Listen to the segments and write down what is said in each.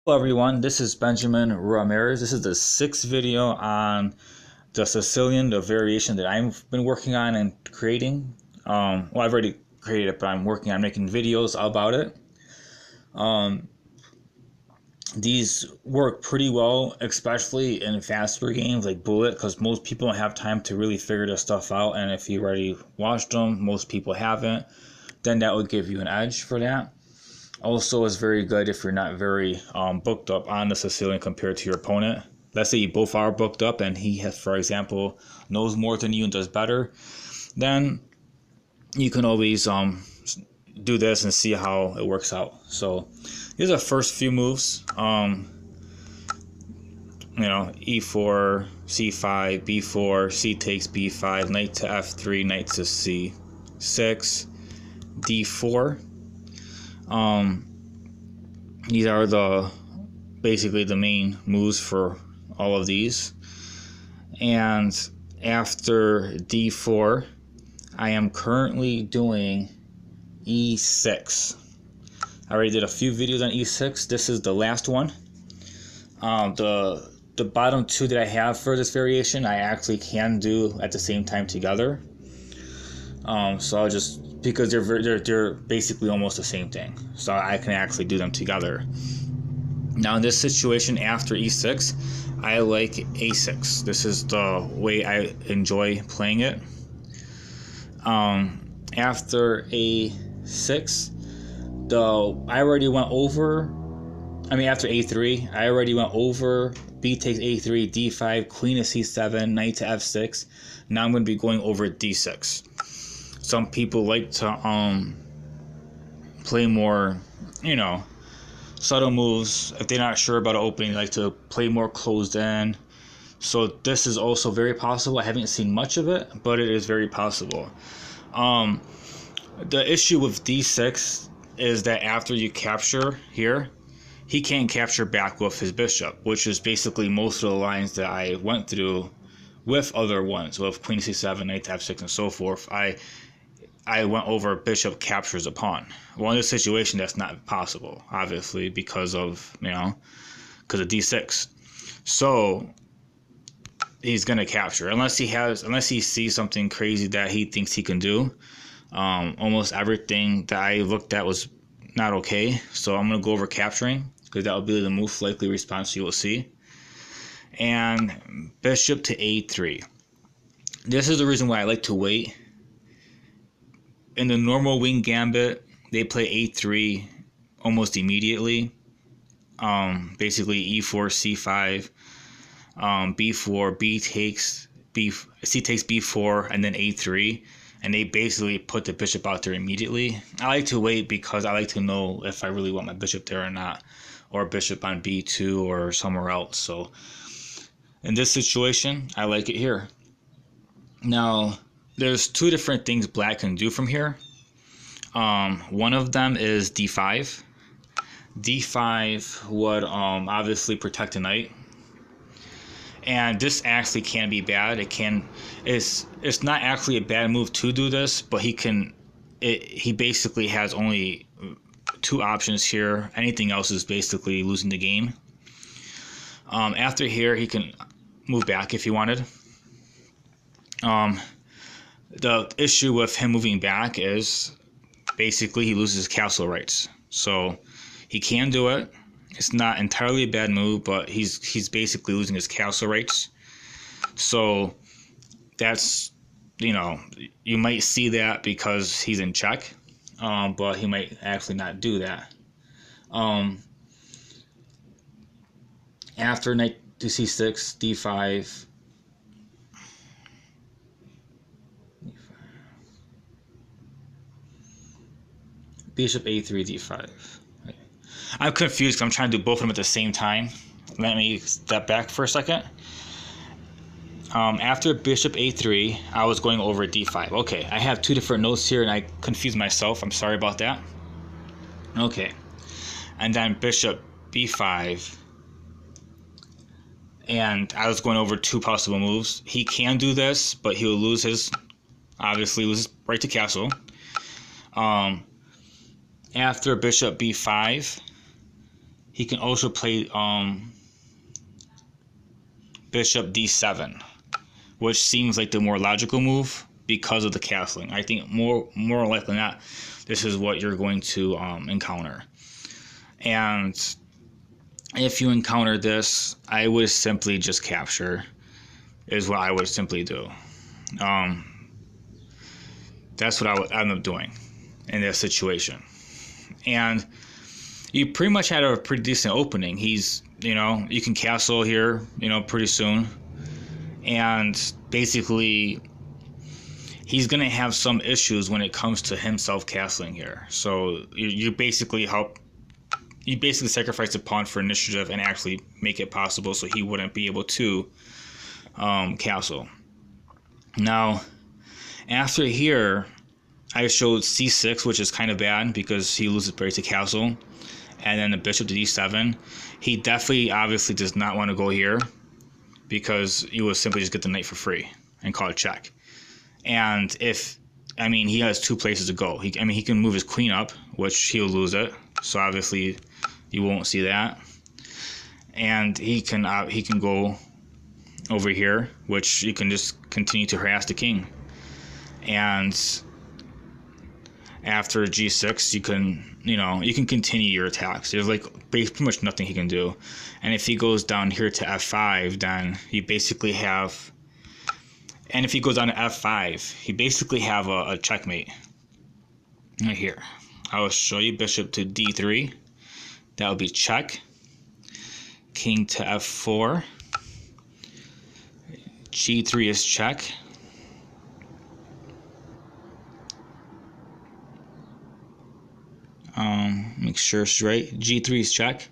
Hello everyone, this is Benjamin Ramirez. This is the sixth video on the Sicilian, the variation that I've been working on and creating. Well, I've already created it, but I'm working on making videos about it. These work pretty well, especially in faster games like Bullet, because most people don't have time to really figure this stuff out, and if you already watched them, most people haven't, then that would give you an edge for that. Also, is very good if you're not very booked up on the Sicilian compared to your opponent. Let's say you both are booked up and he has, for example, knows more than you and does better. Then you can always do this and see how it works out. So here's the first few moves. E4, C5, B4, C takes B5, knight to F3, knight to C6, D4. These are basically the main moves for all of these. And after D4, I am currently doing E6. I already did a few videos on E6. This is the last one. The bottom two that I have for this variation, I actually can do at the same time together. So I'll just, because they're basically almost the same thing, so I can actually do them together. Now in this situation after E6, I like A6. This is the way I enjoy playing it. After A6, after A3, I already went over B takes A3, D5, queen to C7, knight to F6. Now I'm going to be going over D6. Some people like to play more, subtle moves. If they're not sure about an opening, they like to play more closed in. So this is also very possible. I haven't seen much of it, but it is very possible. The issue with D6 is that after you capture here, he can't capture back with his bishop, which is basically most of the lines that I went through with other ones, with queen to C7, knight to F6, and so forth. I went over bishop captures a pawn. Well, in this situation, that's not possible, obviously, because of D6. So he's gonna capture unless he sees something crazy that he thinks he can do. Almost everything that I looked at was not okay. So I'm gonna go over capturing because that will be the most likely response you will see. And bishop to A3. This is the reason why I like to wait. In the normal wing gambit, they play A3 almost immediately. Basically E4, C5, B4, C takes B4, and then A3, and they basically put the bishop out there immediately. I like to wait because I like to know if I really want my bishop there or not, or bishop on B2 or somewhere else. So in this situation, I like it here. Now, there's two different things black can do from here. One of them is D5. D5 would obviously protect a knight, and this actually can be bad. It's not actually a bad move to do this, but he basically has only two options here. Anything else is basically losing the game. After here, he can move back if he wanted. The issue with him moving back is basically he loses his castle rights. So he can do it. It's not entirely a bad move, but he's basically losing his castle rights. So that's, you might see that because he's in check, but he might actually not do that. After knight to C6, D5, bishop A3, D5. I'm confused because I'm trying to do both of them at the same time. Let me step back for a second. After bishop A3, I was going over D5. Okay, I have two different notes here and I confused myself. I'm sorry about that. Okay, and then bishop B5. And I was going over two possible moves. He can do this, but he will lose his right to castle. After bishop b5, he can also play bishop d7, which seems like the more logical move because of the castling. I think more likely than not, this is what you're going to encounter. And if you encounter this, I would simply just capture, is what I would simply do. That's what I would end up doing in this situation. And you pretty much had a pretty decent opening. He's, you know, you can castle here, you know, pretty soon. And basically, he's going to have some issues when it comes to himself castling here. So you basically sacrifice a pawn for initiative and actually make it possible so he wouldn't be able to castle. Now, after here, I showed c6, which is kind of bad because he loses break to castle, and then the bishop to d7. He definitely, obviously, does not want to go here because you will simply just get the knight for free and call it check. And he has two places to go. He can move his queen up, which he'll lose it, so obviously you won't see that. And he can go over here, which you can just continue to harass the king. And after g6, you can continue your attacks. There's like pretty much nothing he can do. And if he goes down here to f5, then you basically have. And if he goes down to f5, he basically have a checkmate. Right here, I will show you bishop to d3. That would be check. King to f4. g3 is check. Make sure it's right. g3 is check.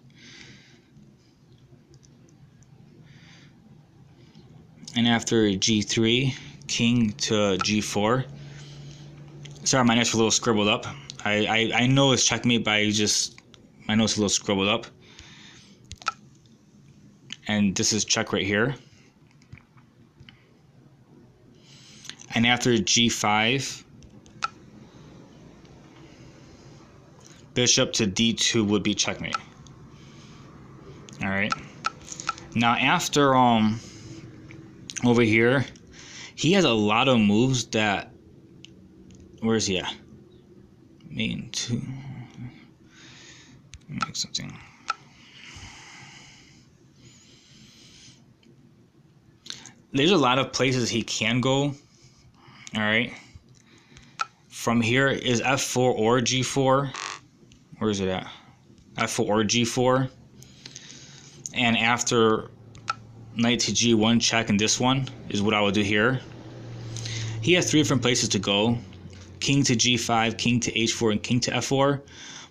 And after g3, king to g4. Sorry, my notes are a little scribbled up. I know it's checkmate, but my notes are a little scribbled up. And this is check right here. And after g5, bishop to d2 would be checkmate. All right. Now after over here, he has a lot of moves that. Where is he at? Main 2. Make something. There's a lot of places he can go. All right. From here is f4 or g4. Where is it at? f4 or g4. And after knight to g1 check, and this one is what I would do here. He has 3 different places to go. King to g5, king to h4, and king to f4.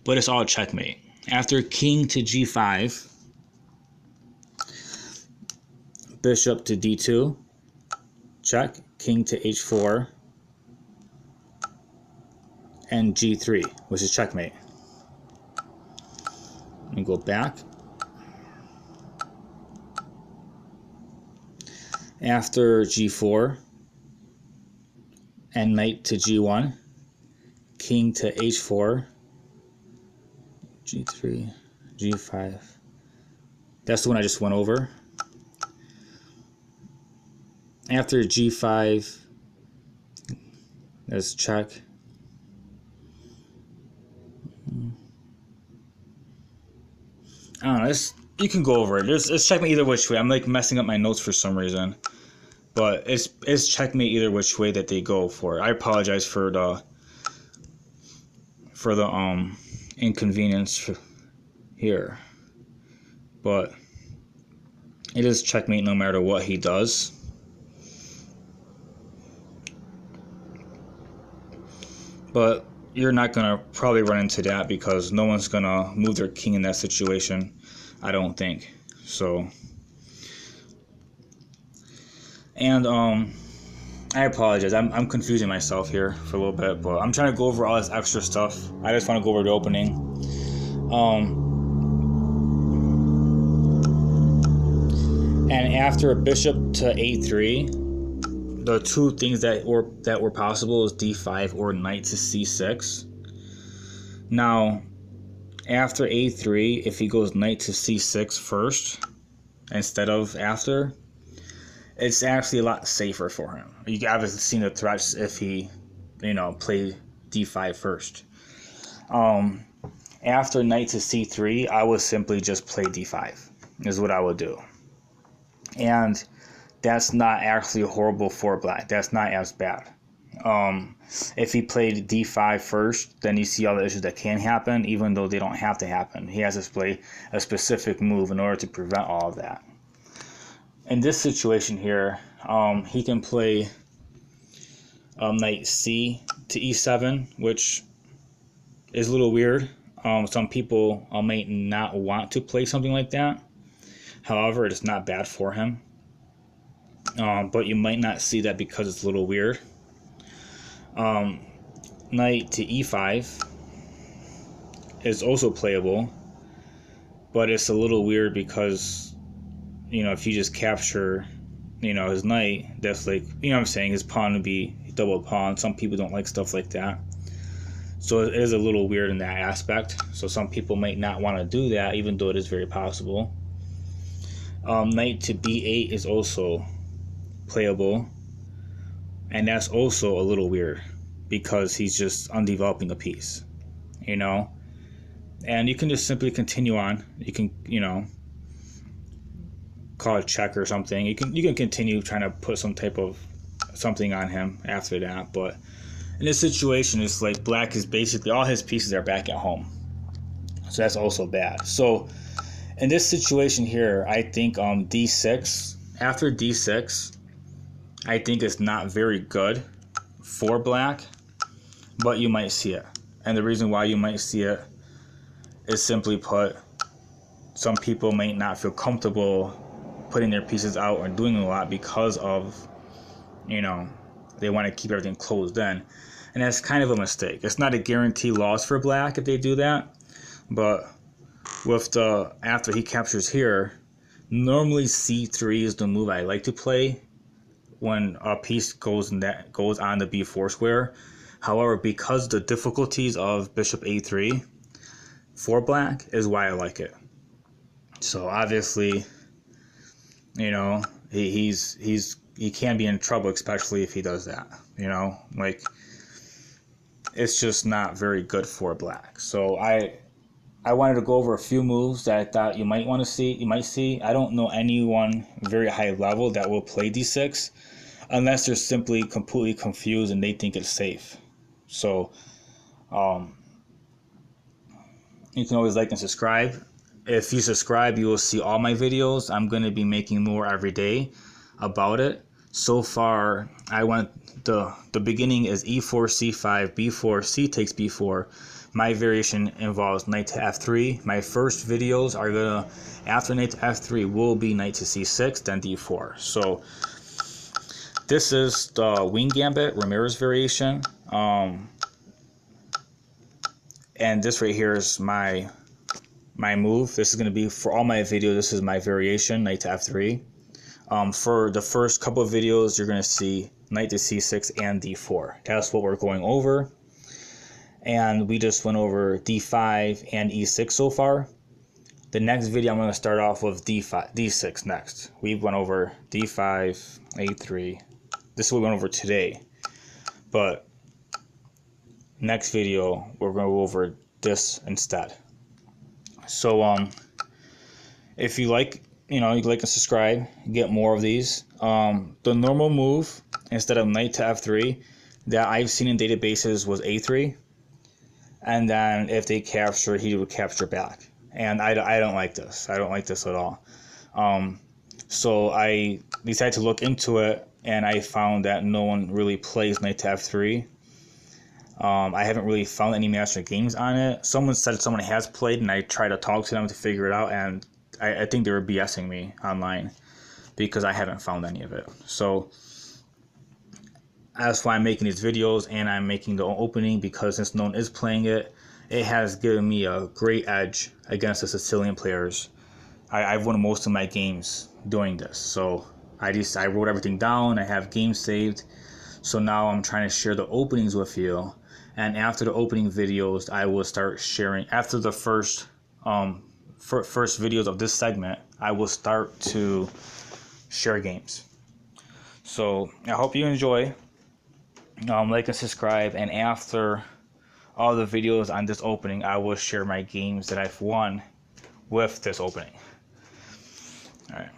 But it's all checkmate. After king to g5, bishop to d2, check, king to h4, and g3, which is checkmate. Let me go back. After g4 and knight to g1, king to h4, g3, g5. That's the one I just went over. After g5, that's check. I don't know, you can go over it. It's checkmate either which way. I'm like messing up my notes for some reason. But it's checkmate either which way that they go for it. I apologize for the inconvenience here. But it is checkmate no matter what he does. But you're not going to probably run into that because no one's going to move their king in that situation, I don't think. So, and I apologize. I'm confusing myself here for a little bit, but I'm trying to go over all this extra stuff. I just want to go over the opening. And after a bishop to a3, the two things that were possible is d5 or knight to c6. Now, after a3, if he goes knight to c6 first instead of after, it's actually a lot safer for him. You obviously seen the threats if he, play d5 first. After knight to c3, I would simply just play d5, is what I would do. And that's not actually horrible for black. That's not as bad. If he played d5 first, then you see all the issues that can happen, even though they don't have to happen. He has to play a specific move in order to prevent all of that. In this situation here, he can play knight c to e7, which is a little weird. Some people might not want to play something like that. However, it's not bad for him. But you might not see that because it's a little weird. Knight to e5 is also playable, but it's a little weird because, if you just capture, his knight, that's like, what I'm saying, his pawn would be double pawn. Some people don't like stuff like that. So it is a little weird in that aspect. So some people might not want to do that, even though it is very possible. Knight to b8 is also playable, and that's also a little weird because he's just undeveloping a piece, and you can just simply continue on. You can, call a check or something. You can continue trying to put some type of something on him after that. But in this situation, it's like black is basically all his pieces are back at home, so that's also bad. So in this situation here, I think d6, after d6, I think it's not very good for black, but you might see it. And the reason why you might see it is, simply put, some people might not feel comfortable putting their pieces out or doing a lot because of, they want to keep everything closed in. And that's kind of a mistake. It's not a guarantee loss for black if they do that, but with after he captures here, normally c3 is the move I like to play when a piece goes on the b4 square. However, because the difficulties of bishop a3 for black is why I like it. So obviously, he can be in trouble, especially if he does that. Like, it's just not very good for black. So I wanted to go over a few moves that I thought you might see. I don't know anyone very high level that will play d6 unless they're simply completely confused and they think it's safe. So you can always like and subscribe. If you subscribe, you will see all my videos. I'm going to be making more every day about it. So far, I went the beginning is e4, c5, b4, c takes b4. My variation involves knight to f3. My first videos are gonna, after knight to f3, will be knight to c6, then d4. So this is the wing gambit Ramirez variation, and this right here is my move. This is gonna be for all my videos. This is my variation, knight to f3. For the first couple of videos, you're gonna see knight to c6 and d4. That's what we're going over. And we just went over d5 and e6 so far. The next video, I'm going to start off with d6 next. We went over d5, a3. This is what we went over today. But next video, we're going to go over this instead. So if you like, you like and subscribe, get more of these. The normal move, instead of knight to f3, that I've seen in databases was a3. And then if they capture, he would capture back. And I don't like this. I don't like this at all. So I decided to look into it, and I found that no one really plays knight to f3. I haven't really found any master games on it. Someone said someone has played, and I tried to talk to them to figure it out, and I think they were BSing me online because I haven't found any of it. So that's why I'm making these videos, and I'm making the opening, because since no one is playing it, it has given me a great edge against the Sicilian players. I've won most of my games doing this. So I wrote everything down. I have games saved. So now I'm trying to share the openings with you And after the opening videos, I will start sharing. After the first videos of this segment, I will start to share games. So I hope you enjoy. Like and subscribe, and after all the videos on this opening, I will share my games that I've won with this opening. All right.